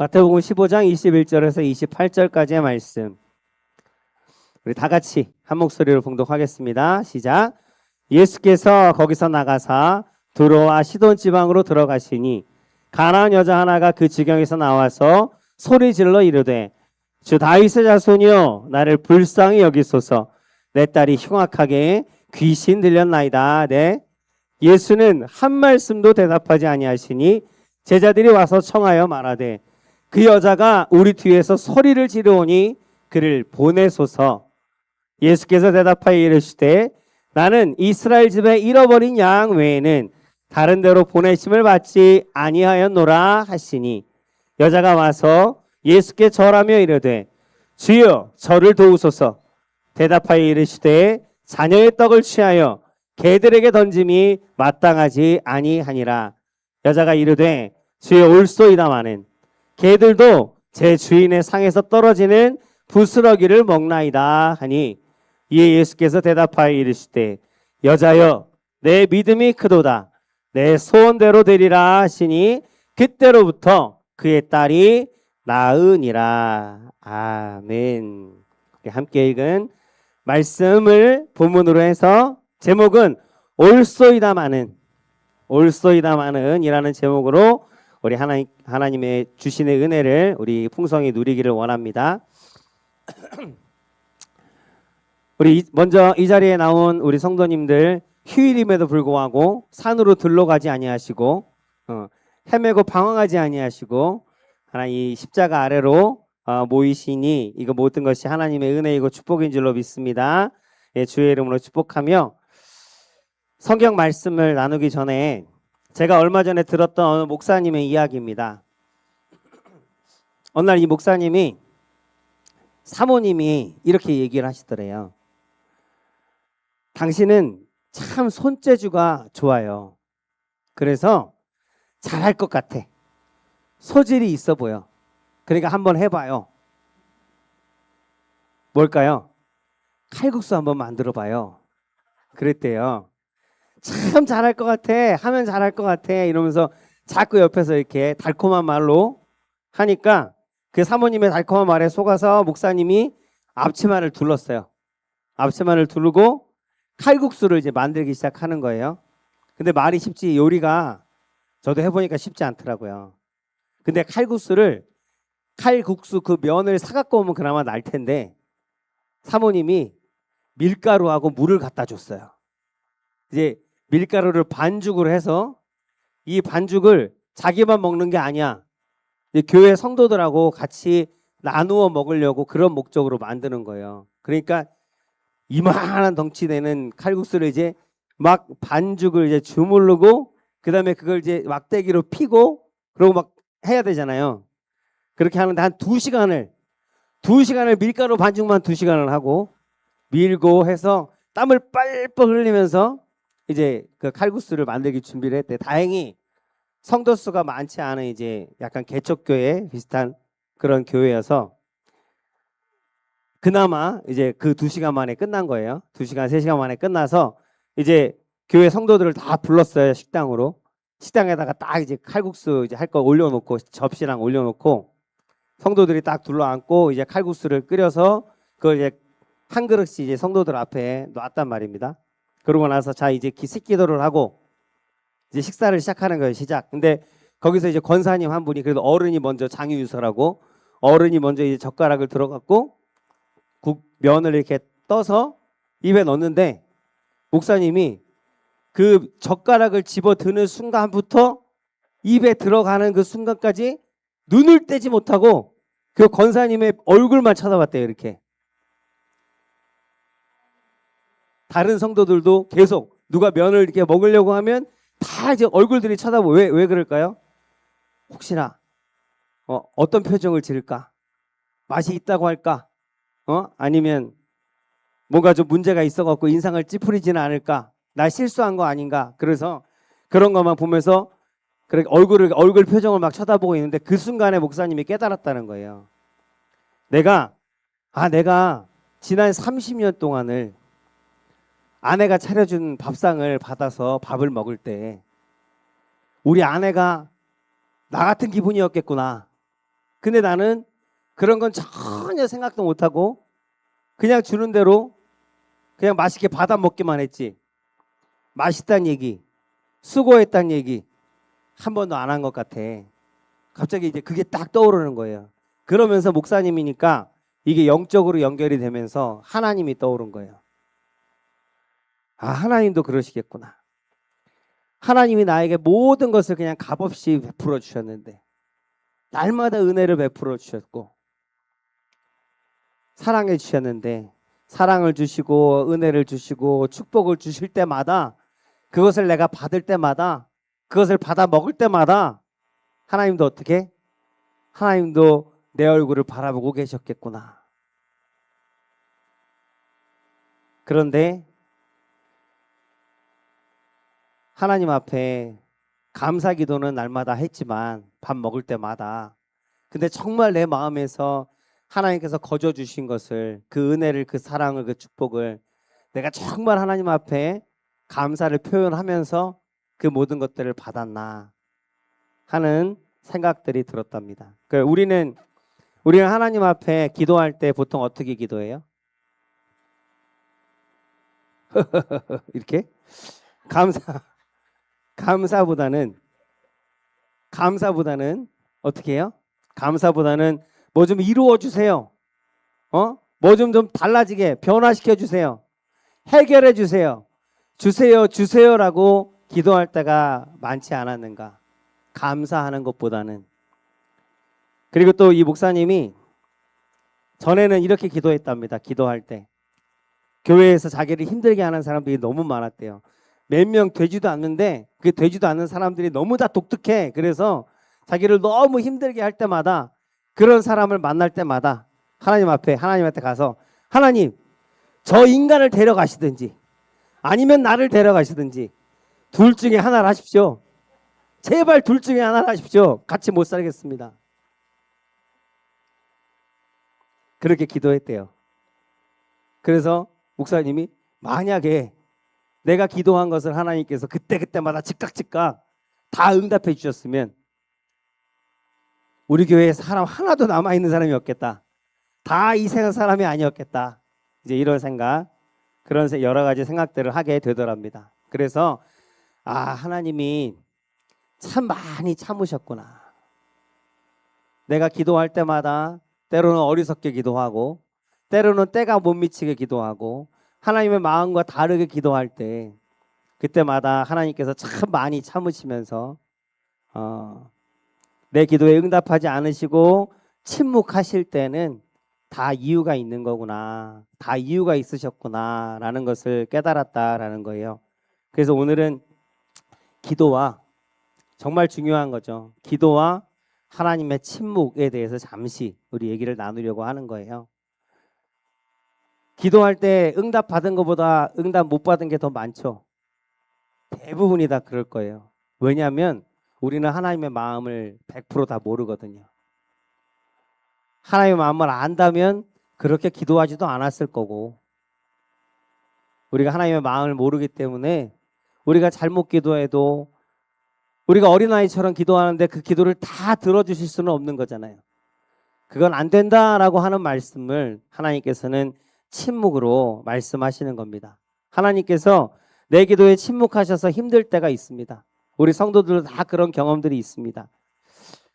마태복음 15장 21절에서 28절까지의 말씀. 우리 다 같이 한 목소리로 봉독하겠습니다. 시작. 예수께서 거기서 나가사 두로와 시돈 지방으로 들어가시니 가나안 여자 하나가 그 지경에서 나와서 소리 질러 이르되 주 다윗의 자손이여 나를 불쌍히 여기소서 내 딸이 흉악하게 귀신 들렸나이다. 네. 예수는 한 말씀도 대답하지 아니하시니 제자들이 와서 청하여 말하되 그 여자가 우리 뒤에서 소리를 지르오니 그를 보내소서. 예수께서 대답하여 이르시되 나는 이스라엘 집에 잃어버린 양 외에는 다른 데로 보내심을 받지 아니하였노라 하시니 여자가 와서 예수께 절하며 이르되 주여 저를 도우소서. 대답하여 이르시되 자녀의 떡을 취하여 개들에게 던짐이 마땅하지 아니하니라. 여자가 이르되 주여 올소이다마는 개들도 제 주인의 상에서 떨어지는 부스러기를 먹나이다 하니 이에 예수께서 대답하여 이르시되 여자여 내 믿음이 크도다 내 소원대로 되리라 하시니 그때로부터 그의 딸이 나으니라. 아멘. 함께 읽은 말씀을 본문으로 해서 제목은 올소이다마는 이라는 제목으로 우리 하나님의 주신의 은혜를 우리 풍성히 누리기를 원합니다. 우리 먼저 이 자리에 나온 우리 성도님들 휴일임에도 불구하고 산으로 들러가지 아니하시고 헤매고 방황하지 아니하시고 하나님 이 십자가 아래로 모이시니 이거 모든 것이 하나님의 은혜이고 축복인 줄로 믿습니다. 예, 주의 이름으로 축복하며 성경 말씀을 나누기 전에 제가 얼마 전에 들었던 어느 목사님의 이야기입니다. 어느 날 이 목사님이 사모님이 이렇게 얘기를 하시더래요. 당신은 참 손재주가 좋아요. 그래서 잘할 것 같아. 소질이 있어 보여. 그러니까 한번 해봐요. 뭘까요? 칼국수 한번 만들어봐요. 그랬대요. 참 잘할 것 같아. 하면 잘할 것 같아. 이러면서 자꾸 옆에서 이렇게 달콤한 말로 하니까 그 사모님의 달콤한 말에 속아서 목사님이 앞치마를 둘렀어요. 앞치마를 두르고 칼국수를 이제 만들기 시작하는 거예요. 근데 말이 쉽지 요리가 저도 해보니까 쉽지 않더라고요. 근데 칼국수 그 면을 사갖고 오면 그나마 날 텐데 사모님이 밀가루하고 물을 갖다 줬어요. 이제 밀가루를 반죽을 해서 이 반죽을 자기만 먹는 게 아니야. 이제 교회 성도들하고 같이 나누어 먹으려고 그런 목적으로 만드는 거예요. 그러니까 이만한 덩치 되는 칼국수를 이제 막 반죽을 이제 주물르고 그다음에 그걸 이제 막대기로 피고 그러고 막 해야 되잖아요. 그렇게 하는데 한 2시간을 밀가루 반죽만 2시간을 하고 밀고 해서 땀을 뻘뻘 흘리면서 이제 그 칼국수를 만들기 준비를 했대. 다행히 성도 수가 많지 않은 이제 약간 개척교회 비슷한 그런 교회여서 그나마 이제 그 2시간 만에 끝난 거예요. 2시간, 3시간 만에 끝나서 이제 교회 성도들을 다 불렀어요. 식당으로. 식당에다가 딱 이제 칼국수 이제 할 거 올려놓고 접시랑 올려놓고 성도들이 딱 둘러앉고 이제 칼국수를 끓여서 그걸 이제 한 그릇씩 이제 성도들 앞에 놨단 말입니다. 그러고 나서 자 이제 식기도를 하고 이제 식사를 시작하는 거예요. 시작. 근데 거기서 이제 권사님 한 분이 그래도 어른이 먼저 장유유서라고 어른이 먼저 이제 젓가락을 들어갖고 면을 이렇게 떠서 입에 넣는데 목사님이 그 젓가락을 집어 드는 순간부터 입에 들어가는 그 순간까지 눈을 떼지 못하고 그 권사님의 얼굴만 쳐다봤대요. 이렇게. 다른 성도들도 계속 누가 면을 이렇게 먹으려고 하면 다 이제 얼굴들이 쳐다보고 왜 그럴까요? 혹시나 어떤 표정을 지을까? 맛이 있다고 할까? 아니면 뭔가 좀 문제가 있어갖고 인상을 찌푸리지는 않을까? 나 실수한 거 아닌가? 그래서 그런 것만 보면서 얼굴 표정을 막 쳐다보고 있는데 그 순간에 목사님이 깨달았다는 거예요. 내가 지난 30년 동안을 아내가 차려준 밥상을 받아서 밥을 먹을 때 우리 아내가 나 같은 기분이었겠구나. 근데 나는 그런 건 전혀 생각도 못하고 그냥 주는 대로 그냥 맛있게 받아 먹기만 했지. 맛있다는 얘기, 수고했다는 얘기 한 번도 안 한 것 같아. 갑자기 이제 그게 딱 떠오르는 거예요. 그러면서 목사님이니까 이게 영적으로 연결이 되면서 하나님이 떠오른 거예요. 아, 하나님도 그러시겠구나. 하나님이 나에게 모든 것을 그냥 값없이 베풀어 주셨는데 날마다 은혜를 베풀어 주셨고 사랑해 주셨는데 사랑을 주시고 은혜를 주시고 축복을 주실 때마다 그것을 내가 받을 때마다 그것을 받아 먹을 때마다 하나님도 어떻게? 하나님도 내 얼굴을 바라보고 계셨겠구나. 그런데 하나님 앞에 감사 기도는 날마다 했지만 밥 먹을 때마다 근데 정말 내 마음에서 하나님께서 거저 주신 것을 그 은혜를 그 사랑을 그 축복을 내가 정말 하나님 앞에 감사를 표현하면서 그 모든 것들을 받았나 하는 생각들이 들었답니다. 우리는 하나님 앞에 기도할 때 보통 어떻게 기도해요? 이렇게 감사보다는 어떻게 해요? 감사보다는 뭐 좀 이루어 주세요. 뭐 좀 달라지게 변화시켜 주세요. 해결해 주세요. 주세요라고 기도할 때가 많지 않았는가? 감사하는 것보다는. 그리고 또 이 목사님이 전에는 이렇게 기도했답니다. 기도할 때. 교회에서 자기를 힘들게 하는 사람들이 너무 많았대요. 몇 명 되지도 않는데 그 되지도 않는 사람들이 너무 다 독특해. 그래서 자기를 너무 힘들게 할 때마다 그런 사람을 만날 때마다 하나님한테 가서 하나님 저 인간을 데려가시든지 아니면 나를 데려가시든지 둘 중에 하나를 하십시오. 제발 둘 중에 하나를 하십시오. 같이 못 살겠습니다. 그렇게 기도했대요. 그래서 목사님이 만약에 내가 기도한 것을 하나님께서 그때마다 즉각 다 응답해 주셨으면 우리 교회에 사람 하나도 남아있는 사람이 없겠다. 다 이 세상 사람이 아니었겠다. 이제 이런 생각, 그런 여러 가지 생각들을 하게 되더랍니다. 그래서 하나님이 참 많이 참으셨구나. 내가 기도할 때마다 때로는 어리석게 기도하고 때로는 때가 못 미치게 기도하고 하나님의 마음과 다르게 기도할 때 그때마다 하나님께서 참 많이 참으시면서 내 기도에 응답하지 않으시고 침묵하실 때는 다 이유가 있는 거구나. 다 이유가 있으셨구나 라는 것을 깨달았다라는 거예요. 그래서 오늘은 기도와 정말 중요한 거죠. 기도와 하나님의 침묵에 대해서 잠시 우리 얘기를 나누려고 하는 거예요. 기도할 때 응답 받은 것보다 응답 못 받은 게 더 많죠. 대부분이 다 그럴 거예요. 왜냐하면 우리는 하나님의 마음을 100% 다 모르거든요. 하나님의 마음을 안다면 그렇게 기도하지도 않았을 거고 우리가 하나님의 마음을 모르기 때문에 우리가 잘못 기도해도 우리가 어린아이처럼 기도하는데 그 기도를 다 들어주실 수는 없는 거잖아요. 그건 안 된다라고 하는 말씀을 하나님께서는 침묵으로 말씀하시는 겁니다. 하나님께서 내 기도에 침묵하셔서 힘들 때가 있습니다. 우리 성도들도 다 그런 경험들이 있습니다.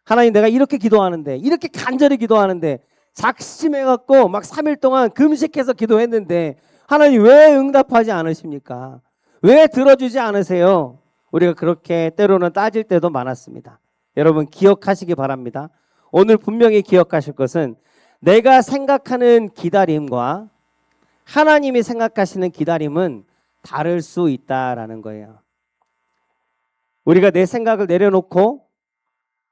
하나님 내가 이렇게 기도하는데 이렇게 간절히 기도하는데 작심해갖고 막 3일 동안 금식해서 기도했는데 하나님 왜 응답하지 않으십니까? 왜 들어주지 않으세요? 우리가 그렇게 때로는 따질 때도 많았습니다. 여러분 기억하시기 바랍니다. 오늘 분명히 기억하실 것은 내가 생각하는 기다림과 하나님이 생각하시는 기다림은 다를 수 있다라는 거예요. 우리가 내 생각을 내려놓고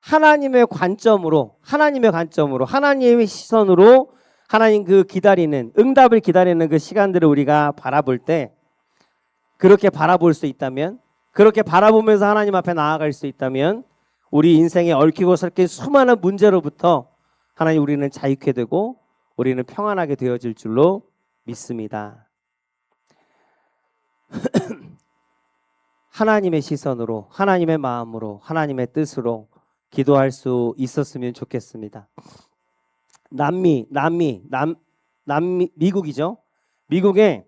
하나님의 관점으로 하나님의 시선으로 하나님 그 기다리는 응답을 기다리는 그 시간들을 우리가 바라볼 때 그렇게 바라볼 수 있다면 그렇게 바라보면서 하나님 앞에 나아갈 수 있다면 우리 인생에 얽히고 설킨 수많은 문제로부터 하나님 우리는 자유케 되고 우리는 평안하게 되어질 줄로 믿습니다. 하나님의 시선으로 하나님의 마음으로 하나님의 뜻으로 기도할 수 있었으면 좋겠습니다. 미국이죠. 미국에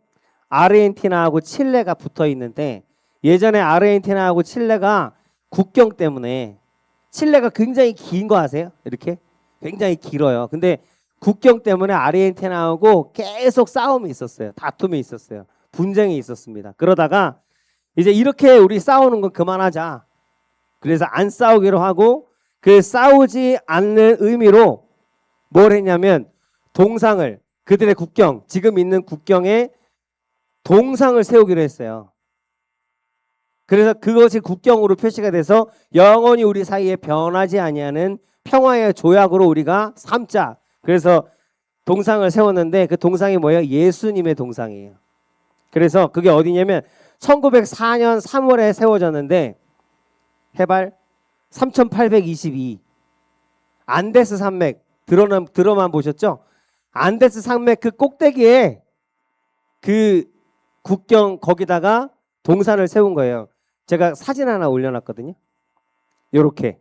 아르헨티나하고 칠레가 붙어 있는데 예전에 아르헨티나하고 칠레가 국경 때문에 칠레가 굉장히 긴 거 아세요? 이렇게 굉장히 길어요. 근데 국경 때문에 아르헨티나하고 계속 싸움이 있었어요. 다툼이 있었어요. 분쟁이 있었습니다. 그러다가 이제 이렇게 우리 싸우는 건 그만하자. 그래서 안 싸우기로 하고 그 싸우지 않는 의미로 뭘 했냐면 동상을 그들의 국경, 지금 있는 국경에 동상을 세우기로 했어요. 그래서 그것이 국경으로 표시가 돼서 영원히 우리 사이에 변하지 아니하는 평화의 조약으로 우리가 삼자. 그래서 동상을 세웠는데 그 동상이 뭐예요? 예수님의 동상이에요. 그래서 그게 어디냐면 1904년 3월에 세워졌는데 해발 3822 안데스 산맥 들어만 보셨죠? 안데스 산맥 그 꼭대기에 그 국경 거기다가 동산을 세운 거예요. 제가 사진 하나 올려놨거든요. 이렇게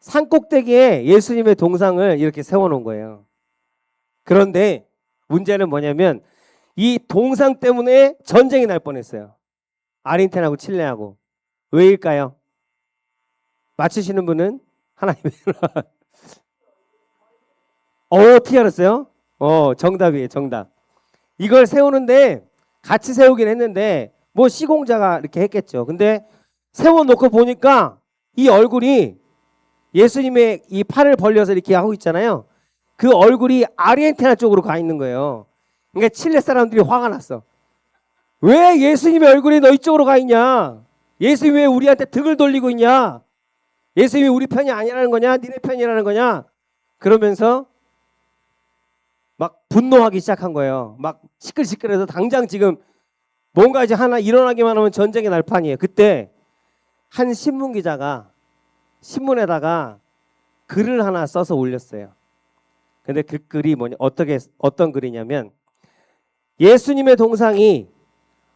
산 꼭대기에 예수님의 동상을 이렇게 세워놓은 거예요. 그런데 문제는 뭐냐면 이 동상 때문에 전쟁이 날 뻔했어요. 아르헨티나하고 칠레하고. 왜일까요? 맞추시는 분은 하나님의 어떻게 알았어요? 정답이에요. 정답. 이걸 세우는데 같이 세우긴 했는데 뭐 시공자가 이렇게 했겠죠. 근데 세워놓고 보니까 이 얼굴이 예수님의 이 팔을 벌려서 이렇게 하고 있잖아요. 그 얼굴이 아르헨티나 쪽으로 가 있는 거예요. 그러니까 칠레 사람들이 화가 났어. 왜 예수님의 얼굴이 너 이쪽으로 가 있냐? 예수님이 왜 우리한테 등을 돌리고 있냐? 예수님이 우리 편이 아니라는 거냐? 니네 편이라는 거냐? 그러면서 막 분노하기 시작한 거예요. 막 시끌시끌해서 당장 지금 뭔가 이제 하나 일어나기만 하면 전쟁이 날 판이에요. 그때 한 신문 기자가 신문에다가 글을 하나 써서 올렸어요. 근데 그 글이 뭐냐? 어떤 글이냐면 예수님의 동상이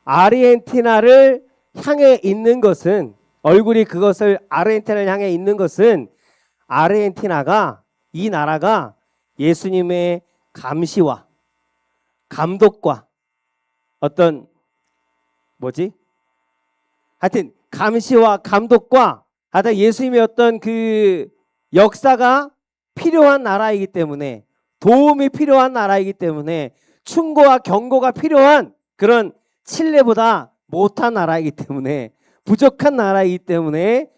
아르헨티나를 향해 있는 것은 얼굴이 그것을 아르헨티나를 향해 있는 것은 아르헨티나가 이 나라가 예수님의 감시와 감독과 어떤 하여튼 감시와 감독과 하여튼 예수님의 어떤 그 역사가 필요한 나라이기 때문에 도움이 필요한 나라이기 때문에 충고와 경고가 필요한 그런 칠레보다 못한 나라이기 때문에 부족한 나라이기 때문에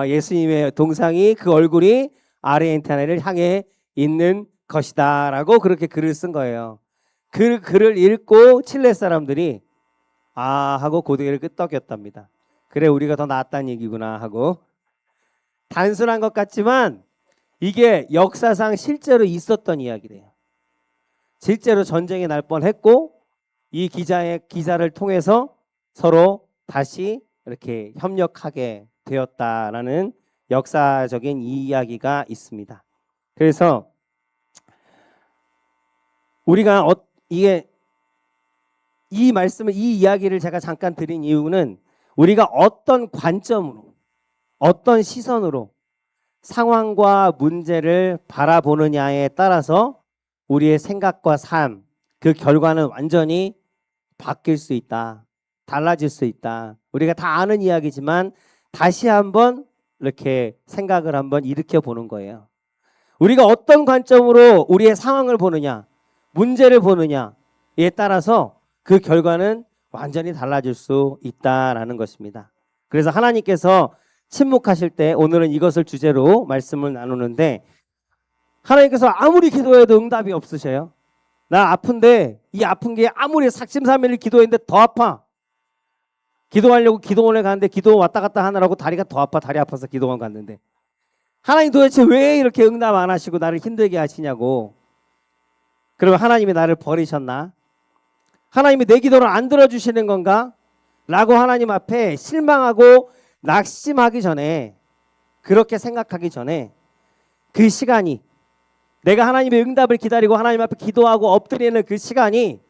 예수님의 동상이 그 얼굴이 아르헨티나를 향해 있는 것이다 라고 그렇게 글을 쓴 거예요. 그 글을 읽고 칠레 사람들이 하고 고개를 끄덕였답니다. 그래 우리가 더 낫다는 얘기구나 하고 단순한 것 같지만 이게 역사상 실제로 있었던 이야기래요. 실제로 전쟁이 날 뻔했고 이 기사를 통해서 서로 다시 이렇게 협력하게 되었다라는 역사적인 이야기가 있습니다. 그래서 우리가 이 이야기를 제가 잠깐 드린 이유는 우리가 어떤 관점으로 어떤 시선으로 상황과 문제를 바라보느냐에 따라서 우리의 생각과 삶, 그 결과는 완전히 바뀔 수 있다. 달라질 수 있다. 우리가 다 아는 이야기지만 다시 한번 이렇게 생각을 한번 일으켜 보는 거예요. 우리가 어떤 관점으로 우리의 상황을 보느냐, 문제를 보느냐에 따라서 그 결과는 완전히 달라질 수 있다라는 것입니다. 그래서 하나님께서 침묵하실 때 오늘은 이것을 주제로 말씀을 나누는데 하나님께서 아무리 기도해도 응답이 없으셔요. 나 아픈데 이 아픈 게 아무리 삭심삼일을 기도했는데 더 아파. 기도하려고 기도원에 갔는데 기도원 왔다 갔다 하느라고 다리가 더 아파. 다리 아파서 기도원 갔는데 하나님 도대체 왜 이렇게 응답 안 하시고 나를 힘들게 하시냐고. 그러면 하나님이 나를 버리셨나? 하나님이 내 기도를 안 들어주시는 건가? 라고 하나님 앞에 실망하고 낙심하기 전에 그렇게 생각하기 전에 그 시간이 내가 하나님의 응답을 기다리고 하나님 앞에 기도하고 엎드리는 그 시간이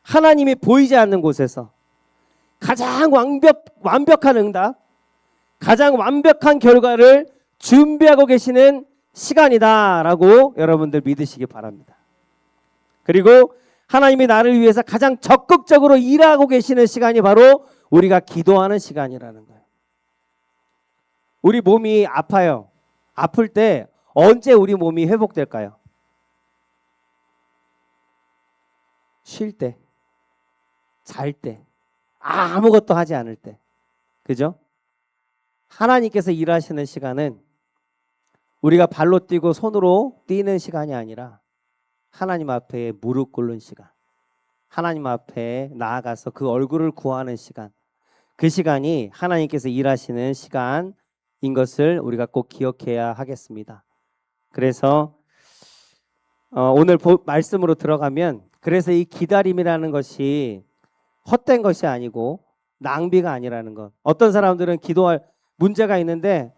하나님이 보이지 않는 곳에서 가장 완벽한 응답, 가장 완벽한 결과를 준비하고 계시는 시간이다라고 여러분들 믿으시기 바랍니다. 그리고 하나님이 나를 위해서 가장 적극적으로 일하고 계시는 시간이 바로 우리가 기도하는 시간이라는 거예요. 우리 몸이 아파요. 아플 때 언제 우리 몸이 회복될까요? 쉴 때, 잘 때, 아무것도 하지 않을 때. 그죠? 하나님께서 일하시는 시간은 우리가 발로 뛰고 손으로 뛰는 시간이 아니라 하나님 앞에 무릎 꿇는 시간, 하나님 앞에 나아가서 그 얼굴을 구하는 시간, 그 시간이 하나님께서 일하시는 시간인 것을 우리가 꼭 기억해야 하겠습니다. 그래서 오늘 말씀으로 들어가면, 그래서 이 기다림이라는 것이 헛된 것이 아니고 낭비가 아니라는 것. 어떤 사람들은 기도할 문제가 있는데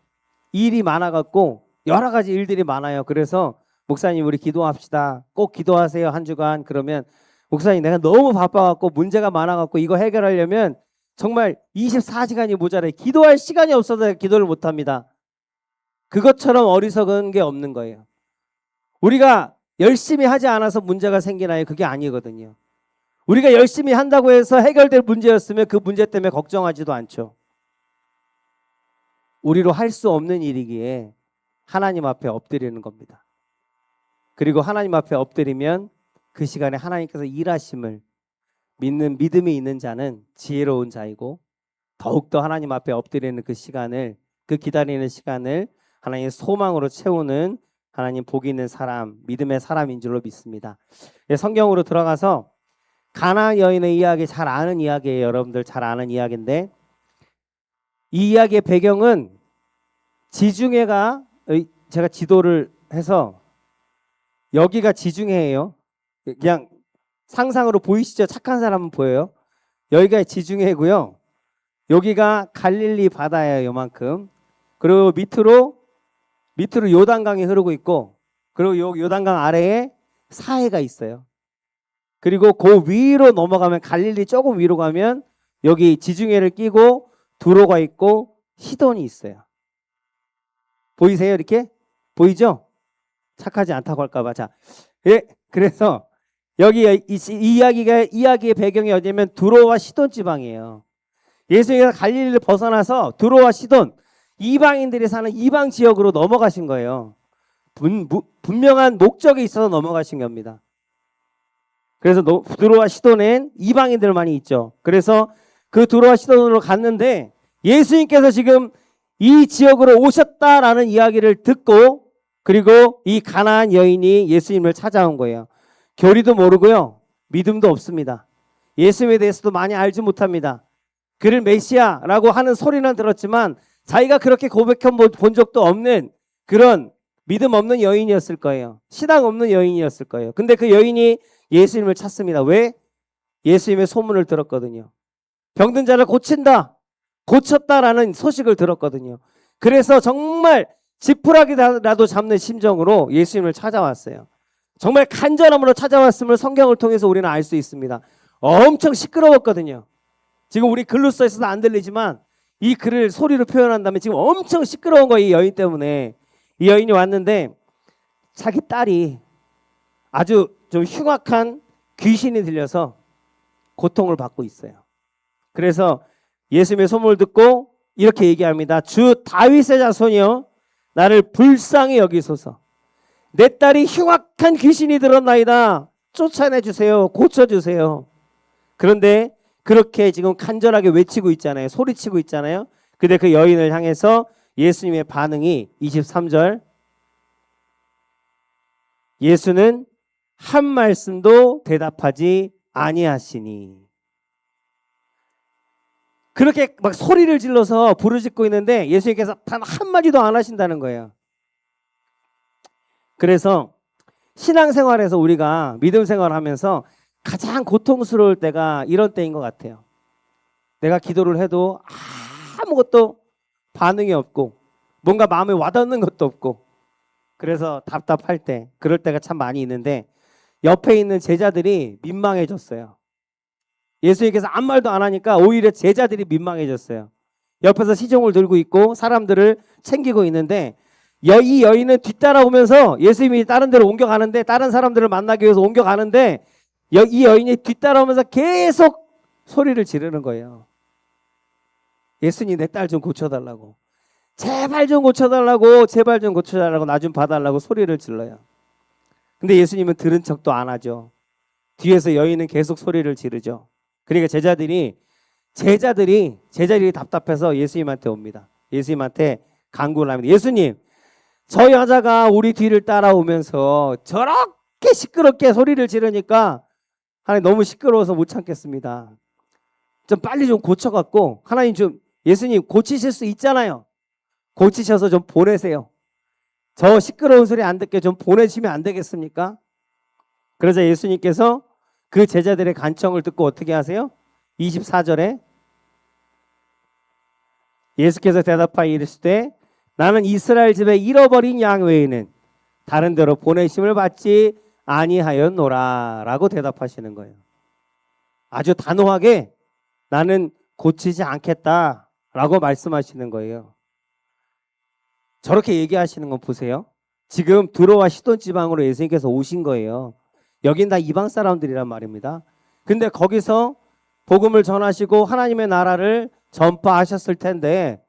일이 많아갖고 여러 가지 일들이 많아요. 그래서 목사님 우리 기도합시다. 꼭 기도하세요 한 주간. 그러면 목사님 내가 너무 바빠갖고 문제가 많아갖고 이거 해결하려면 정말 24시간이 모자라요. 기도할 시간이 없어서 기도를 못합니다. 그것처럼 어리석은 게 없는 거예요. 우리가 열심히 하지 않아서 문제가 생기나요? 그게 아니거든요. 우리가 열심히 한다고 해서 해결될 문제였으면 그 문제 때문에 걱정하지도 않죠. 우리로 할 수 없는 일이기에 하나님 앞에 엎드리는 겁니다. 그리고 하나님 앞에 엎드리면 그 시간에 하나님께서 일하심을 믿는 믿음이 있는 자는 지혜로운 자이고, 더욱더 하나님 앞에 엎드리는 그 시간을, 그 기다리는 시간을 하나님의 소망으로 채우는 하나님 복이 있는 사람, 믿음의 사람인 줄로 믿습니다. 성경으로 들어가서 가나안 여인의 이야기, 잘 아는 이야기예요. 여러분들 잘 아는 이야기인데, 이 이야기의 배경은 지중해가, 제가 지도를 해서 여기가 지중해예요. 그냥 상상으로 보이시죠? 착한 사람은 보여요. 여기가 지중해고요. 여기가 갈릴리 바다예요. 요만큼. 그리고 밑으로 요단강이 흐르고 있고, 그리고 요 요단강 아래에 사해가 있어요. 그리고 그 위로 넘어가면, 갈릴리 조금 위로 가면 여기 지중해를 끼고 두로가 있고 시돈이 있어요. 보이세요? 이렇게? 보이죠? 착하지 않다고 할까봐. 자, 예, 그래서 여기 이 이야기의 배경이 어디냐면 두로와 시돈 지방이에요. 예수님께서 갈릴리를 벗어나서 두로와 시돈, 이방인들이 사는 이방 지역으로 넘어가신 거예요. 분명한 목적이 있어서 넘어가신 겁니다. 그래서 두로와 시돈엔 이방인들만이 있죠. 그래서 그 두로와 시돈으로 갔는데 예수님께서 지금 이 지역으로 오셨다라는 이야기를 듣고, 그리고 이 가나안 여인이 예수님을 찾아온 거예요. 교리도 모르고요. 믿음도 없습니다. 예수님에 대해서도 많이 알지 못합니다. 그를 메시아라고 하는 소리는 들었지만 자기가 그렇게 고백해 본 적도 없는 그런 믿음 없는 여인이었을 거예요. 신앙 없는 여인이었을 거예요. 근데 그 여인이 예수님을 찾습니다. 왜? 예수님의 소문을 들었거든요. 병든 자를 고친다, 고쳤다라는 소식을 들었거든요. 그래서 정말 지푸라기라도 잡는 심정으로 예수님을 찾아왔어요. 정말 간절함으로 찾아왔음을 성경을 통해서 우리는 알 수 있습니다. 엄청 시끄러웠거든요. 지금 우리 글로 써 있어서 안 들리지만 이 글을 소리로 표현한다면 지금 엄청 시끄러운 거예요. 이 여인 때문에. 이 여인이 왔는데 자기 딸이 아주 좀 흉악한 귀신이 들려서 고통을 받고 있어요. 그래서 예수님의 소문을 듣고 이렇게 얘기합니다. 주 다윗의 자손이여, 나를 불쌍히 여기소서. 내 딸이 흉악한 귀신이 들었나이다. 쫓아내주세요. 고쳐주세요. 그런데 그렇게 지금 간절하게 외치고 있잖아요. 소리치고 있잖아요. 근데 그 여인을 향해서 예수님의 반응이 23절, 예수는 한 말씀도 대답하지 아니하시니. 그렇게 막 소리를 질러서 부르짖고 있는데 예수님께서 단 한마디도 안 하신다는 거예요. 그래서 신앙생활에서 우리가 믿음 생활을 하면서 가장 고통스러울 때가 이런 때인 것 같아요. 내가 기도를 해도 아무것도 반응이 없고 뭔가 마음에 와닿는 것도 없고, 그래서 답답할 때, 그럴 때가 참 많이 있는데 옆에 있는 제자들이 민망해졌어요. 예수님께서 아무 말도 안 하니까 오히려 제자들이 민망해졌어요. 옆에서 시종을 들고 있고 사람들을 챙기고 있는데 이 여인은 뒤따라오면서 예수님이 다른 데로 옮겨가는데, 다른 사람들을 만나기 위해서 옮겨가는데, 이 여인이 뒤따라오면서 계속 소리를 지르는 거예요. 예수님, 내 딸 좀 고쳐달라고. 제발 좀 고쳐달라고, 제발 좀 고쳐달라고, 나 좀 봐달라고 소리를 질러요. 근데 예수님은 들은 척도 안 하죠. 뒤에서 여인은 계속 소리를 지르죠. 그러니까 제자들이 답답해서 예수님한테 옵니다. 예수님한테 간구를 합니다. 예수님, 저 여자가 우리 뒤를 따라오면서 저렇게 시끄럽게 소리를 지르니까 하나님 너무 시끄러워서 못 참겠습니다. 좀 빨리 좀 고쳐갖고 하나님 좀, 예수님 고치실 수 있잖아요. 고치셔서 좀 보내세요. 저 시끄러운 소리 안 듣게 좀 보내시면 안 되겠습니까? 그러자 예수님께서 그 제자들의 간청을 듣고 어떻게 하세요? 24절에 예수께서 대답하여 이르시되 나는 이스라엘 집에 잃어버린 양 외에는 다른 데로 보내심을 받지 아니하였노라 라고 대답하시는 거예요. 아주 단호하게 나는 고치지 않겠다라고 말씀하시는 거예요. 저렇게 얘기하시는 건 보세요. 지금 두로와 시돈 지방으로 예수님께서 오신 거예요. 여긴 다 이방 사람들이란 말입니다. 근데 거기서 복음을 전하시고 하나님의 나라를 전파하셨을 텐데,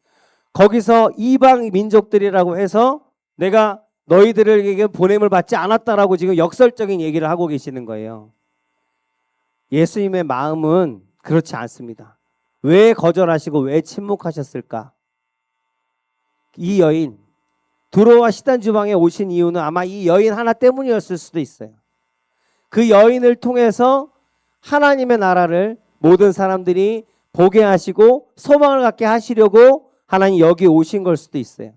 거기서 이방 민족들이라고 해서 내가 너희들에게 보냄을 받지 않았다라고 지금 역설적인 얘기를 하고 계시는 거예요. 예수님의 마음은 그렇지 않습니다. 왜 거절하시고 왜 침묵하셨을까? 이 여인, 두로와 시돈 지방에 오신 이유는 아마 이 여인 하나 때문이었을 수도 있어요. 그 여인을 통해서 하나님의 나라를 모든 사람들이 보게 하시고 소망을 갖게 하시려고 하나님 여기 오신 걸 수도 있어요.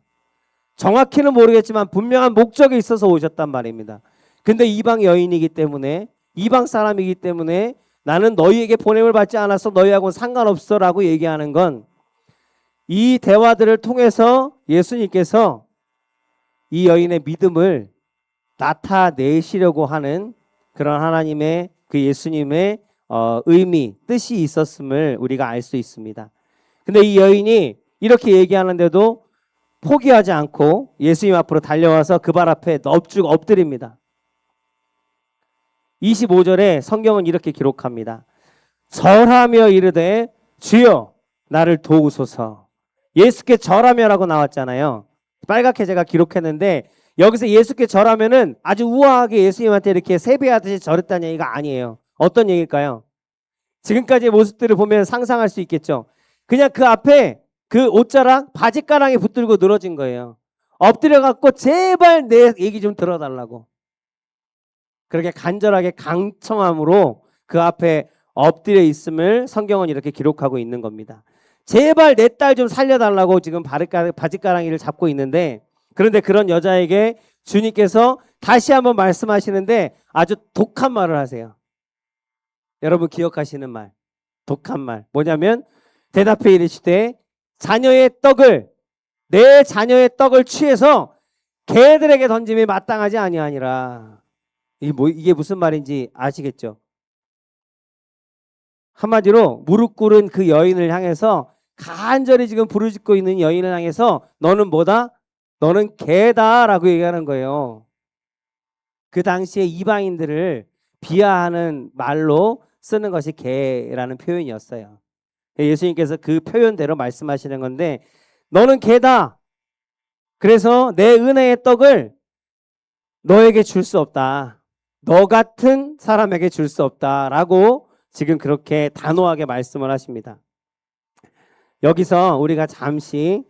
정확히는 모르겠지만 분명한 목적이 있어서 오셨단 말입니다. 근데 이방 여인이기 때문에, 이방 사람이기 때문에 나는 너희에게 보냄을 받지 않아서 너희하고는 상관없어 라고 얘기하는 건, 이 대화들을 통해서 예수님께서 이 여인의 믿음을 나타내시려고 하는 그런 하나님의, 그 예수님의 의미, 뜻이 있었음을 우리가 알 수 있습니다. 근데 이 여인이 이렇게 얘기하는데도 포기하지 않고 예수님 앞으로 달려와서 그 발 앞에 넙죽 엎드립니다. 25절에 성경은 이렇게 기록합니다. 절하며 이르되 주여 나를 도우소서. 예수께 절하며라고 나왔잖아요. 빨갛게 제가 기록했는데, 여기서 예수께 절하면은 아주 우아하게 예수님한테 이렇게 세배하듯이 절했다는 얘기가 아니에요. 어떤 얘기일까요? 지금까지의 모습들을 보면 상상할 수 있겠죠. 그냥 그 앞에 그 옷자락, 바지가랑이 붙들고 늘어진 거예요. 엎드려갖고 제발 내 얘기 좀 들어달라고. 그렇게 간절하게 강청함으로 그 앞에 엎드려 있음을 성경은 이렇게 기록하고 있는 겁니다. 제발 내 딸 좀 살려달라고 지금 바지가랑이를 잡고 있는데, 그런데 그런 여자에게 주님께서 다시 한번 말씀하시는데 아주 독한 말을 하세요. 여러분 기억하시는 말, 독한 말 뭐냐면, 대답해 이르시되 내 자녀의 떡을 취해서 개들에게 던짐이 마땅하지 아니하니라. 이게 무슨 말인지 아시겠죠? 한마디로 무릎 꿇은 그 여인을 향해서, 간절히 지금 부르짖고 있는 여인을 향해서 너는 뭐다? 너는 개다라고 얘기하는 거예요. 그 당시에 이방인들을 비하하는 말로 쓰는 것이 개라는 표현이었어요. 예수님께서 그 표현대로 말씀하시는 건데, 너는 개다. 그래서 내 은혜의 떡을 너에게 줄 수 없다. 너 같은 사람에게 줄 수 없다라고 지금 그렇게 단호하게 말씀을 하십니다. 여기서 우리가 잠시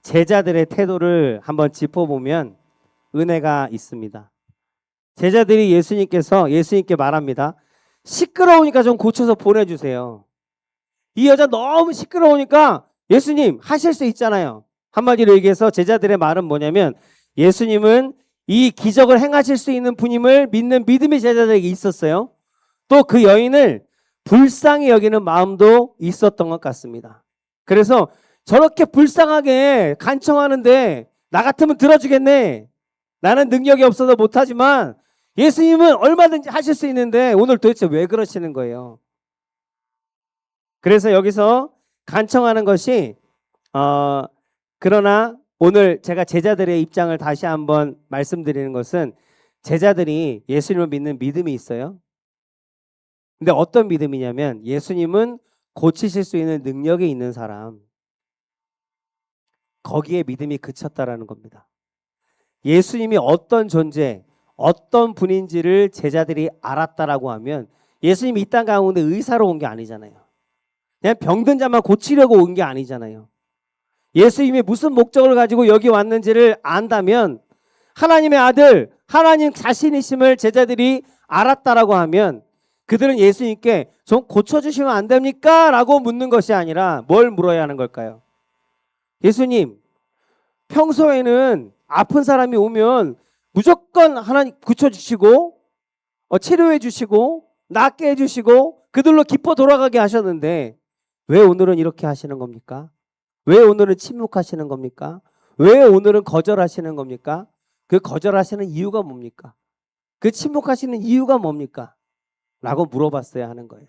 제자들의 태도를 한번 짚어보면 은혜가 있습니다. 제자들이 예수님께 말합니다. 시끄러우니까 좀 고쳐서 보내주세요. 이 여자 너무 시끄러우니까 예수님 하실 수 있잖아요. 한마디로 얘기해서 제자들의 말은 뭐냐면, 예수님은 이 기적을 행하실 수 있는 분임을 믿는 믿음이 제자들에게 있었어요. 또 그 여인을 불쌍히 여기는 마음도 있었던 것 같습니다. 그래서 저렇게 불쌍하게 간청하는데 나 같으면 들어주겠네. 나는 능력이 없어서 못하지만 예수님은 얼마든지 하실 수 있는데 오늘 도대체 왜 그러시는 거예요? 그래서 여기서 간청하는 것이 그러나 오늘 제가 제자들의 입장을 다시 한번 말씀드리는 것은 제자들이 예수님을 믿는 믿음이 있어요. 근데 어떤 믿음이냐면 예수님은 고치실 수 있는 능력이 있는 사람, 거기에 믿음이 그쳤다라는 겁니다. 예수님이 어떤 존재, 어떤 분인지를 제자들이 알았다라고 하면 예수님이 이 땅 가운데 의사로 온 게 아니잖아요. 그냥 병든 자만 고치려고 온 게 아니잖아요. 예수님이 무슨 목적을 가지고 여기 왔는지를 안다면 하나님의 아들, 하나님 자신이심을 제자들이 알았다라고 하면 그들은 예수님께 좀 고쳐주시면 안 됩니까? 라고 묻는 것이 아니라 뭘 물어야 하는 걸까요? 예수님, 평소에는 아픈 사람이 오면 무조건 하나님 고쳐주시고 치료해 주시고 낫게 해주시고 그들로 기뻐 돌아가게 하셨는데 왜 오늘은 이렇게 하시는 겁니까? 왜 오늘은 침묵하시는 겁니까? 왜 오늘은 거절하시는 겁니까? 그 거절하시는 이유가 뭡니까? 그 침묵하시는 이유가 뭡니까? 라고 물어봤어야 하는 거예요.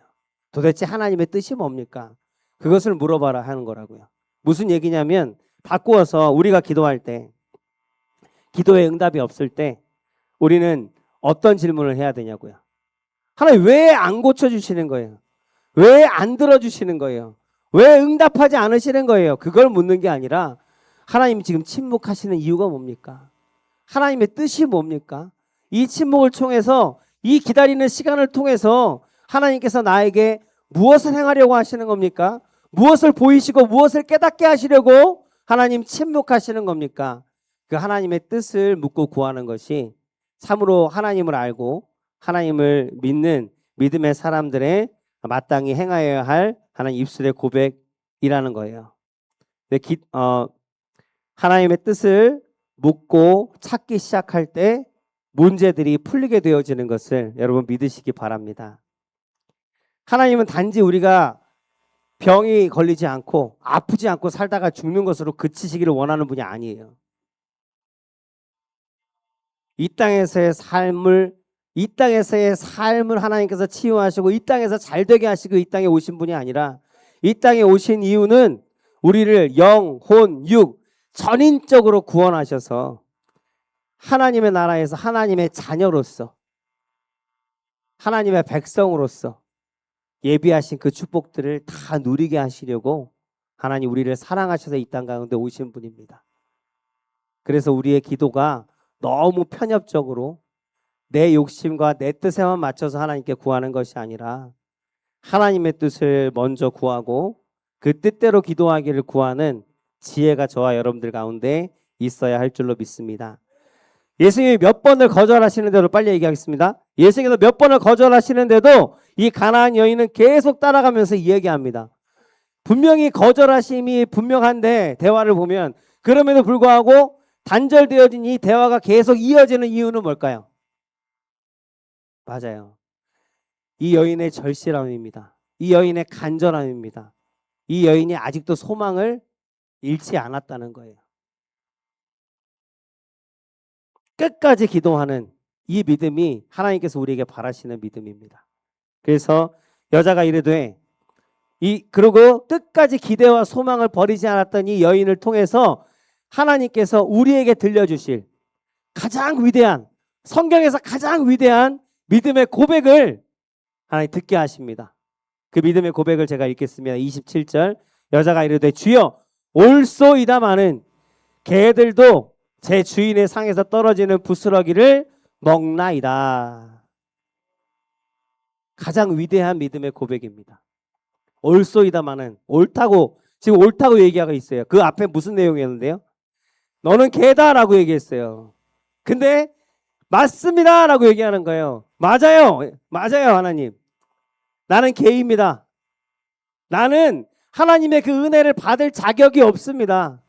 도대체 하나님의 뜻이 뭡니까? 그것을 물어봐라 하는 거라고요. 무슨 얘기냐면 바꾸어서 우리가 기도할 때 기도에 응답이 없을 때 우리는 어떤 질문을 해야 되냐고요. 하나님 왜 안 고쳐주시는 거예요? 왜 안 들어주시는 거예요? 왜 응답하지 않으시는 거예요? 그걸 묻는 게 아니라 하나님이 지금 침묵하시는 이유가 뭡니까? 하나님의 뜻이 뭡니까? 이 침묵을 통해서 이 기다리는 시간을 통해서 하나님께서 나에게 무엇을 행하려고 하시는 겁니까? 무엇을 보이시고 무엇을 깨닫게 하시려고 하나님 침묵하시는 겁니까? 그 하나님의 뜻을 묻고 구하는 것이 참으로 하나님을 알고 하나님을 믿는 믿음의 사람들의 마땅히 행하여야 할 하나님 입술의 고백이라는 거예요. 하나님의 뜻을 묻고 찾기 시작할 때 문제들이 풀리게 되어지는 것을 여러분 믿으시기 바랍니다. 하나님은 단지 우리가 병이 걸리지 않고 아프지 않고 살다가 죽는 것으로 그치시기를 원하는 분이 아니에요. 이 땅에서의 삶을 하나님께서 치유하시고 이 땅에서 잘되게 하시고 이 땅에 오신 분이 아니라 이 땅에 오신 이유는 우리를 영, 혼, 육 전인적으로 구원하셔서 하나님의 나라에서 하나님의 자녀로서 하나님의 백성으로서 예비하신 그 축복들을 다 누리게 하시려고 하나님 우리를 사랑하셔서 이 땅 가운데 오신 분입니다. 그래서 우리의 기도가 너무 편협적으로 내 욕심과 내 뜻에만 맞춰서 하나님께 구하는 것이 아니라 하나님의 뜻을 먼저 구하고 그 뜻대로 기도하기를 구하는 지혜가 저와 여러분들 가운데 있어야 할 줄로 믿습니다. 예수님이 몇 번을 거절하시는데도 빨리 얘기하겠습니다. 예수님께서 몇 번을 거절하시는데도 이 가나안 여인은 계속 따라가면서 이야기합니다. 분명히 거절하심이 분명한데 대화를 보면 그럼에도 불구하고 단절되어진 이 대화가 계속 이어지는 이유는 뭘까요? 맞아요. 이 여인의 절실함입니다. 이 여인의 간절함입니다. 이 여인이 아직도 소망을 잃지 않았다는 거예요. 끝까지 기도하는 이 믿음이 하나님께서 우리에게 바라시는 믿음입니다. 그래서 여자가 이르되 그리고 끝까지 기대와 소망을 버리지 않았던 이 여인을 통해서 하나님께서 우리에게 들려주실 가장 위대한 성경에서 가장 위대한 믿음의 고백을 하나님 듣게 하십니다. 그 믿음의 고백을 제가 읽겠습니다. 27절 여자가 이르되 주여 올소이다마는 개들도 제 주인의 상에서 떨어지는 부스러기를 먹나이다. 가장 위대한 믿음의 고백입니다. 올소이다마는 지금 옳다고 얘기하고 있어요. 그 앞에 무슨 내용이었는데요? 너는 개다라고 얘기했어요. 근데 맞습니다라고 얘기하는 거예요. 맞아요 하나님. 나는 개입니다. 나는 하나님의 그 은혜를 받을 자격이 없습니다.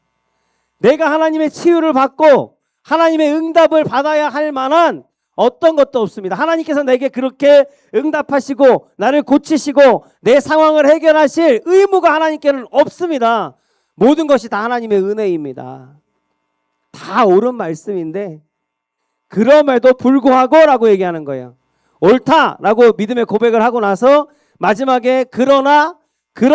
내가 하나님의 치유를 받고 하나님의 응답을 받아야 할 만한 어떤 것도 없습니다. 하나님께서 내게 그렇게 응답하시고 나를 고치시고 내 상황을 해결하실 의무가 하나님께는 없습니다. 모든 것이 다 하나님의 은혜입니다. 다 옳은 말씀인데 그럼에도 불구하고 라고 얘기하는 거예요. 옳다라고 믿음의 고백을 하고 나서 마지막에 그러나 그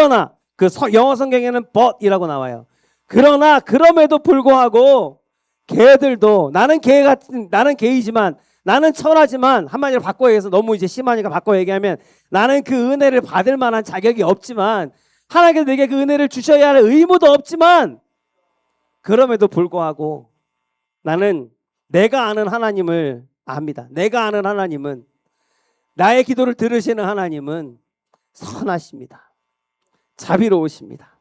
영어 성경에는 but이라고 나와요. 그러나 그럼에도 불구하고 개들도 나는 개이지만 나는 천하지만 한마디로 바꿔 얘기해서 너무 이제 심하니까 바꿔 얘기하면 나는 그 은혜를 받을 만한 자격이 없지만 하나님께서 내게 그 은혜를 주셔야 할 의무도 없지만 그럼에도 불구하고 나는 내가 아는 하나님을 압니다. 내가 아는 하나님은 나의 기도를 들으시는 하나님은 선하십니다. 자비로우십니다.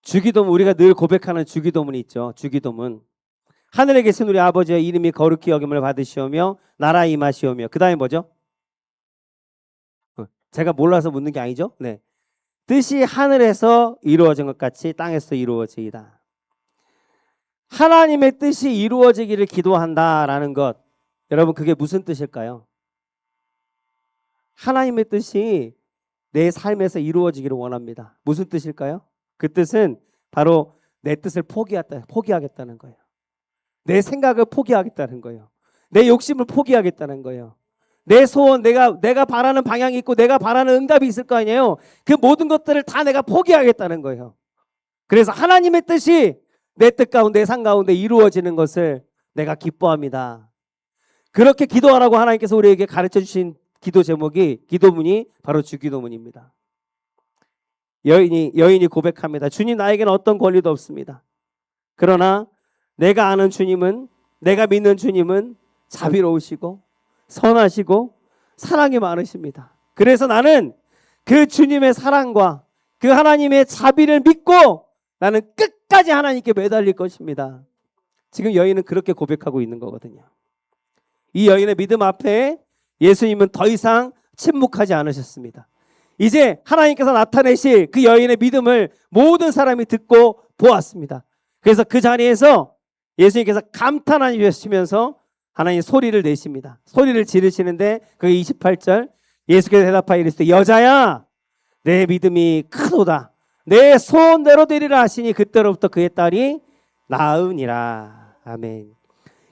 주기도문 우리가 늘 고백하는 주기도문이 있죠. 주기도문. 하늘에 계신 우리 아버지의 이름이 거룩히 여김을 받으시오며 나라 임하시오며 그 다음에 뭐죠? 제가 몰라서 묻는 게 아니죠. 네. 뜻이 하늘에서 이루어진 것 같이 땅에서 이루어지이다. 하나님의 뜻이 이루어지기를 기도한다라는 것. 여러분 그게 무슨 뜻일까요? 하나님의 뜻이 내 삶에서 이루어지기를 원합니다. 무슨 뜻일까요? 그 뜻은 바로 내 뜻을 포기하겠다는 거예요. 내 생각을 포기하겠다는 거예요. 내 욕심을 포기하겠다는 거예요. 내 소원, 내가 바라는 방향이 있고 내가 바라는 응답이 있을 거 아니에요. 그 모든 것들을 다 내가 포기하겠다는 거예요. 그래서 하나님의 뜻이 내 뜻 가운데, 내 삶 가운데 이루어지는 것을 내가 기뻐합니다. 그렇게 기도하라고 하나님께서 우리에게 가르쳐 주신 기도 제목이, 기도문이 바로 주기도문입니다. 여인이 고백합니다. 주님, 나에게는 어떤 권리도 없습니다. 그러나 내가 아는 주님은, 내가 믿는 주님은 자비로우시고 선하시고 사랑이 많으십니다. 그래서 나는 그 주님의 사랑과 그 하나님의 자비를 믿고 나는 끝까지 하나님께 매달릴 것입니다. 지금 여인은 그렇게 고백하고 있는 거거든요. 이 여인의 믿음 앞에 예수님은 더 이상 침묵하지 않으셨습니다. 이제 하나님께서 나타내실 그 여인의 믿음을 모든 사람이 듣고 보았습니다. 그래서 그 자리에서 예수님께서 감탄하시면서 하나님 소리를 내십니다. 소리를 지르시는데 그게 28절 예수께서 대답하여 이르시되 여자야 내 믿음이 크도다. 내 소원대로 되리라 하시니 그때로부터 그의 딸이 나으니라. 아멘.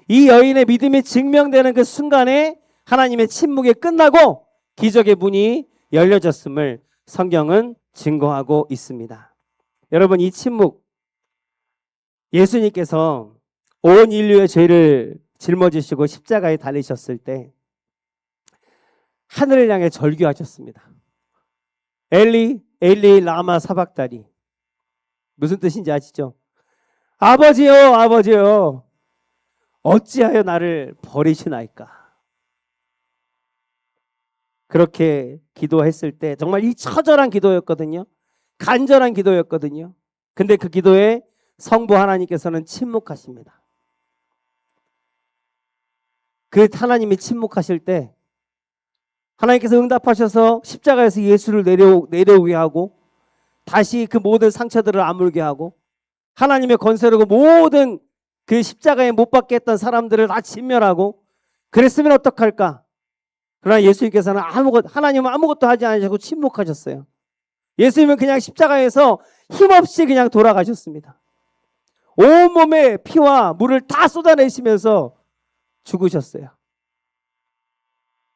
이 여인의 믿음이 증명되는 그 순간에 하나님의 침묵이 끝나고 기적의 문이 열려졌음을 성경은 증거하고 있습니다. 여러분 이 침묵 예수님께서 온 인류의 죄를 짊어지시고 십자가에 달리셨을 때 하늘을 향해 절규하셨습니다. 엘리 엘리 라마 사박다니 무슨 뜻인지 아시죠? 아버지요 아버지요 어찌하여 나를 버리시나이까. 그렇게 기도했을 때 정말 이 처절한 기도였거든요. 간절한 기도였거든요. 근데 그 기도에 성부 하나님께서는 침묵하십니다. 그 하나님이 침묵하실 때 하나님께서 응답하셔서 십자가에서 예수를 내려오게 하고 다시 그 모든 상처들을 아물게 하고 하나님의 권세로 모든 그 십자가에 못 박게 했던 사람들을 다 진멸하고 그랬으면 어떡할까? 그러나 예수님께서는 하나님은 아무것도 하지 않으시고 침묵하셨어요. 예수님은 그냥 십자가에서 힘없이 그냥 돌아가셨습니다. 온몸에 피와 물을 다 쏟아내시면서 죽으셨어요.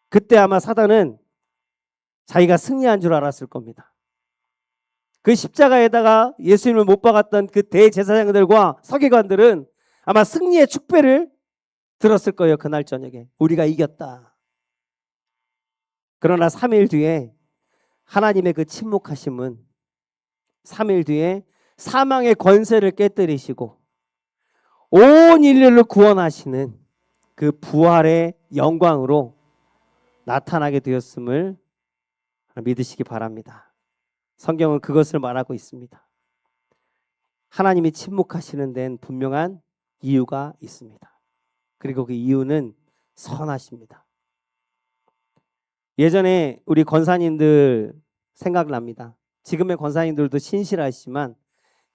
그때 아마 사단은 자기가 승리한 줄 알았을 겁니다. 그 십자가에다가 예수님을 못 박았던 그 대제사장들과 서기관들은 아마 승리의 축배를 들었을 거예요. 그날 저녁에 우리가 이겼다. 그러나 3일 뒤에 하나님의 그 침묵하심은 3일 뒤에 사망의 권세를 깨뜨리시고 온 인류를 구원하시는 그 부활의 영광으로 나타나게 되었음을 믿으시기 바랍니다. 성경은 그것을 말하고 있습니다. 하나님이 침묵하시는 데는 분명한 이유가 있습니다. 그리고 그 이유는 선하십니다. 예전에 우리 권사님들 생각납니다. 지금의 권사님들도 신실하시지만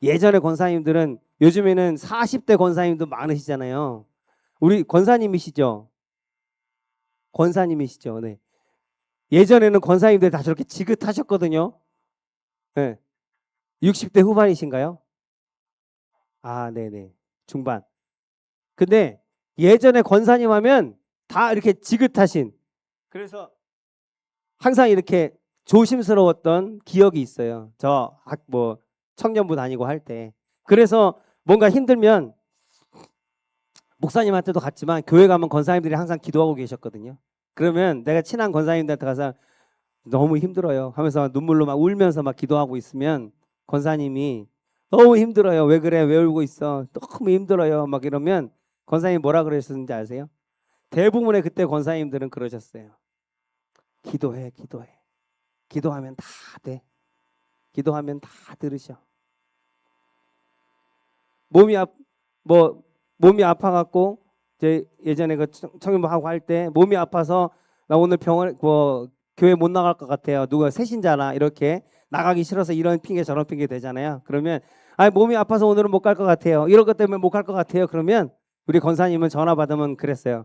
예전의 권사님들은 요즘에는 40대 권사님도 많으시잖아요. 우리 권사님이시죠? 권사님이시죠? 네. 예전에는 권사님들 다 저렇게 지긋하셨거든요. 네. 60대 후반이신가요? 아, 네네. 중반. 근데 예전에 권사님 하면 다 이렇게 지긋하신. 그래서 항상 이렇게 조심스러웠던 기억이 있어요. 뭐 청년부 다니고 할 때. 그래서 뭔가 힘들면 목사님한테도 갔지만 교회 가면 권사님들이 항상 기도하고 계셨거든요. 그러면 내가 친한 권사님들한테 가서 너무 힘들어요 하면서 눈물로 막 울면서 막 기도하고 있으면 권사님이 너무 힘들어요. 왜 그래? 왜 울고 있어? 너무 힘들어요. 막 이러면 권사님이 뭐라 그러셨는지 아세요? 대부분의 그때 권사님들은 그러셨어요. 기도해, 기도해. 기도하면 다 돼. 기도하면 다 들으셔. 몸이 아파갖고 제 예전에 그 청년부하고 할 때 몸이 아파서 나 오늘 교회 못 나갈 것 같아요. 누가 새신자나 이렇게 나가기 싫어서 이런 핑계 저런 핑계 되잖아요. 그러면 몸이 아파서 오늘은 못 갈 것 같아요. 이런 것 때문에 못 갈 것 같아요. 그러면 우리 권사님은 전화 받으면 그랬어요.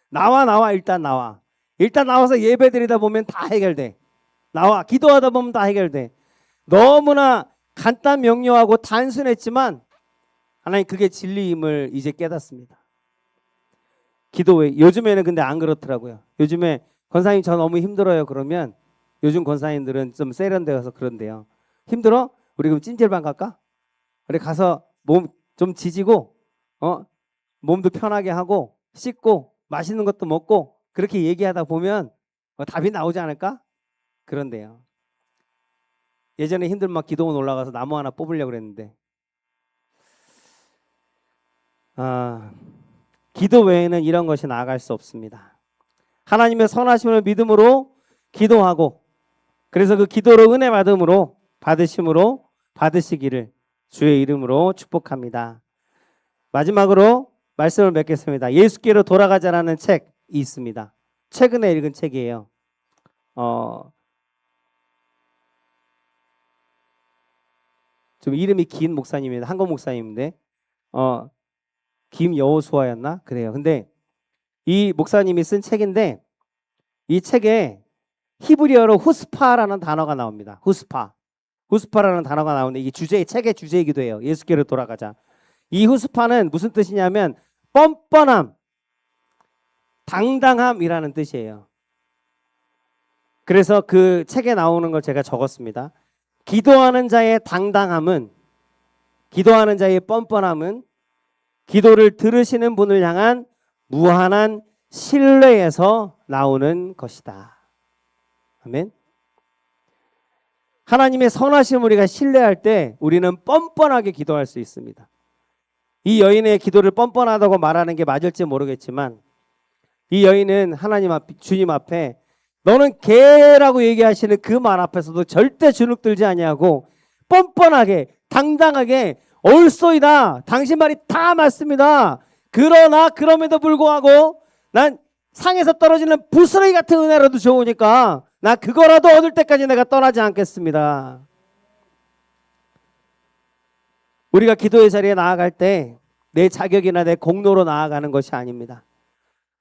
나와 일단 나와. 일단 나와서 예배 드리다 보면 다 해결돼. 나와 기도하다 보면 다 해결돼. 너무나 간단 명료하고 단순했지만 하나님 그게 진리임을 이제 깨닫습니다. 기도회 요즘에는 근데 안 그렇더라고요. 요즘에 권사님 저 너무 힘들어요 그러면 요즘 권사님들은 좀 세련되어서 그런데요. 힘들어? 우리 그럼 찜질방 갈까? 우리 가서 몸 좀 지지고 몸도 편하게 하고 씻고 맛있는 것도 먹고 그렇게 얘기하다 보면 답이 나오지 않을까? 그런데요. 예전에 힘들면 막 기도원 올라가서 나무 하나 뽑으려고 그랬는데 기도 외에는 이런 것이 나아갈 수 없습니다. 하나님의 선하심을 믿음으로 기도하고 그래서 그 기도로 은혜 받으심으로 받으시기를 주의 이름으로 축복합니다. 마지막으로 말씀을 맺겠습니다. 예수께로 돌아가자라는 책이 있습니다. 최근에 읽은 책이에요. 좀 이름이 긴 목사님입니다. 한국 목사님인데 김여호수아였나? 그래요. 근데 이 목사님이 쓴 책인데 이 책에 히브리어로 후스파라는 단어가 나옵니다. 후스파라는 단어가 나오는데 이게 책의 주제이기도 해요. 예수께로 돌아가자. 이 후스파는 무슨 뜻이냐면 뻔뻔함, 당당함이라는 뜻이에요. 그래서 그 책에 나오는 걸 제가 적었습니다. 기도하는 자의 당당함은, 기도하는 자의 뻔뻔함은 기도를 들으시는 분을 향한 무한한 신뢰에서 나오는 것이다. 아멘. 하나님의 선하심을 우리가 신뢰할 때 우리는 뻔뻔하게 기도할 수 있습니다. 이 여인의 기도를 뻔뻔하다고 말하는 게 맞을지 모르겠지만 이 여인은 주님 앞에 너는 개라고 얘기하시는 그 말 앞에서도 절대 주눅들지 아니하고 뻔뻔하게 당당하게 옳소이다. 당신 말이 다 맞습니다. 그러나 그럼에도 불구하고 난 상에서 떨어지는 부스러기 같은 은혜라도 좋으니까 나 그거라도 얻을 때까지 내가 떠나지 않겠습니다. 우리가 기도의 자리에 나아갈 때 내 자격이나 내 공로로 나아가는 것이 아닙니다.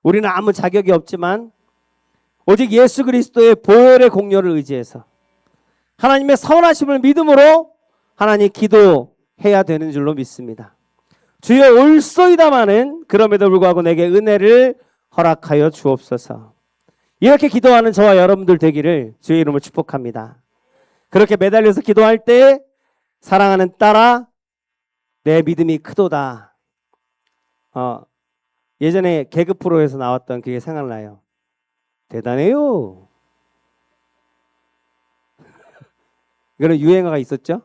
우리는 아무 자격이 없지만 오직 예수 그리스도의 보혈의 공로를 의지해서 하나님의 선하심을 믿음으로 하나님 기도해야 되는 줄로 믿습니다. 주여 옳소이다마는 그럼에도 불구하고 내게 은혜를 허락하여 주옵소서. 이렇게 기도하는 저와 여러분들 되기를 주의 이름으로 축복합니다. 그렇게 매달려서 기도할 때 사랑하는 딸아 내 믿음이 크도다. 예전에 개그 프로에서 나왔던 그게 생각나요. 대단해요. 이거는 유행어가 있었죠.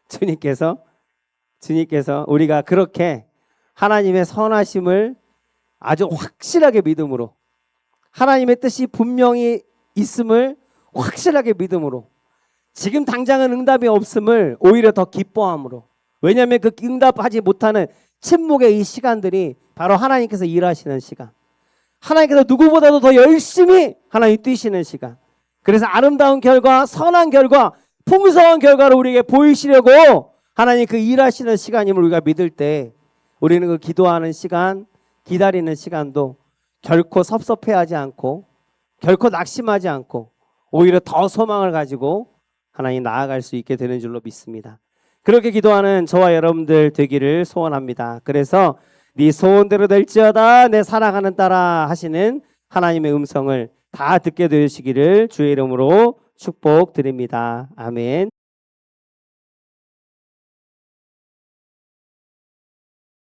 주님께서 우리가 그렇게 하나님의 선하심을 아주 확실하게 믿음으로 하나님의 뜻이 분명히 있음을 확실하게 믿음으로 지금 당장은 응답이 없음을 오히려 더 기뻐함으로 왜냐하면 그 응답하지 못하는 침묵의 이 시간들이 바로 하나님께서 일하시는 시간 하나님께서 누구보다도 더 열심히 하나님 뛰시는 시간 그래서 아름다운 결과 선한 결과 풍성한 결과를 우리에게 보이시려고 하나님 그 일하시는 시간임을 우리가 믿을 때 우리는 그 기도하는 시간 기다리는 시간도 결코 섭섭해하지 않고 결코 낙심하지 않고 오히려 더 소망을 가지고 하나님 나아갈 수 있게 되는 줄로 믿습니다. 그렇게 기도하는 저와 여러분들 되기를 소원합니다. 그래서 네 소원대로 될지어다 내 사랑하는 딸아 하시는 하나님의 음성을 다 듣게 되시기를 주의 이름으로 축복드립니다. 아멘.